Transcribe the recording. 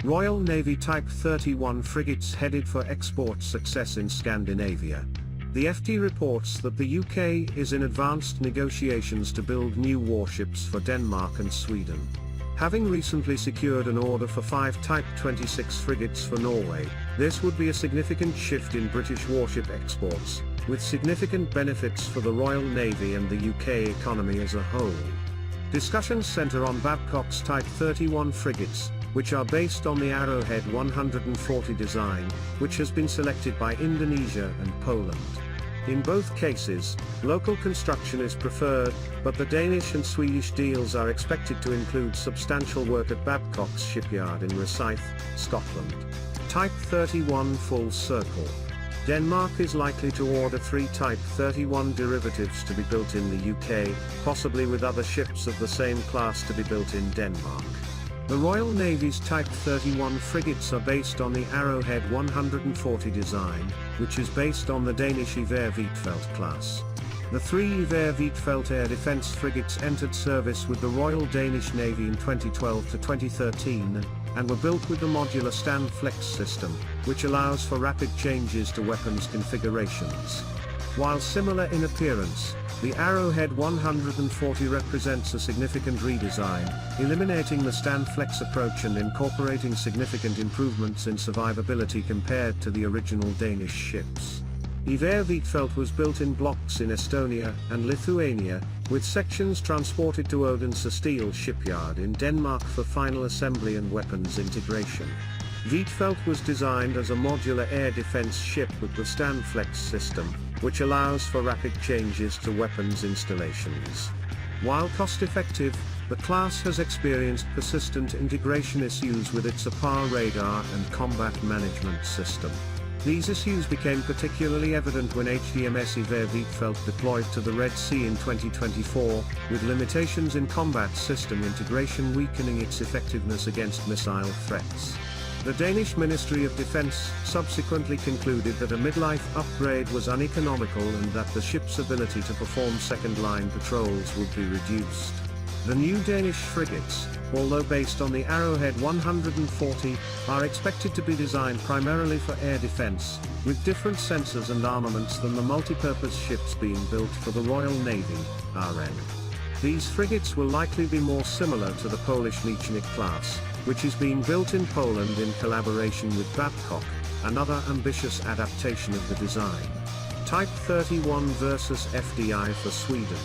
Royal Navy Type 31 frigates headed for export success in Scandinavia. The FT reports that the UK is in advanced negotiations to build new warships for Denmark and Sweden. Having recently secured an order for 5 Type 26 frigates for Norway, this would be a significant shift in British warship exports, with significant benefits for the Royal Navy and the UK economy as a whole. Discussions centre on Babcock's Type 31 frigates, which are based on the Arrowhead 140 design, which has been selected by Indonesia and Poland. In both cases, local construction is preferred, but the Danish and Swedish deals are expected to include substantial work at Babcock's shipyard in Rosyth, Scotland. Type 31 full circle. Denmark is likely to order 3 Type 31 derivatives to be built in the UK, possibly with other ships of the same class to be built in Denmark. The Royal Navy's Type 31 frigates are based on the Arrowhead 140 design, which is based on the Danish Iver Huitfeldt class. The 3 Iver Huitfeldt air defence frigates entered service with the Royal Danish Navy in 2012 to 2013, and were built with the modular stand flex system, which allows for rapid changes to weapons configurations. While similar in appearance, the Arrowhead 140 represents a significant redesign, eliminating the stand flex approach and incorporating significant improvements in survivability compared to the original Danish ships. Iver Huitfeldt was built in blocks in Estonia and Lithuania, with sections transported to Odense Steel shipyard in Denmark for final assembly and weapons integration. Huitfeldt was designed as a modular air defense ship with the stand flex system, which allows for rapid changes to weapons installations. While cost-effective, the class has experienced persistent integration issues with its APAR radar and combat management system. These issues became particularly evident when HDMS Iver Huitfeldt deployed to the Red Sea in 2024, with limitations in combat system integration weakening its effectiveness against missile threats. The Danish Ministry of Defence subsequently concluded that a midlife upgrade was uneconomical and that the ship's ability to perform second-line patrols would be reduced. The new Danish frigates, although based on the Arrowhead 140, are expected to be designed primarily for air defence, with different sensors and armaments than the multi-purpose ships being built for the Royal Navy, RN. These frigates will likely be more similar to the Polish Liebherr class, which is being built in Poland in collaboration with Babcock, another ambitious adaptation of the design. Type 31 versus FDI for Sweden.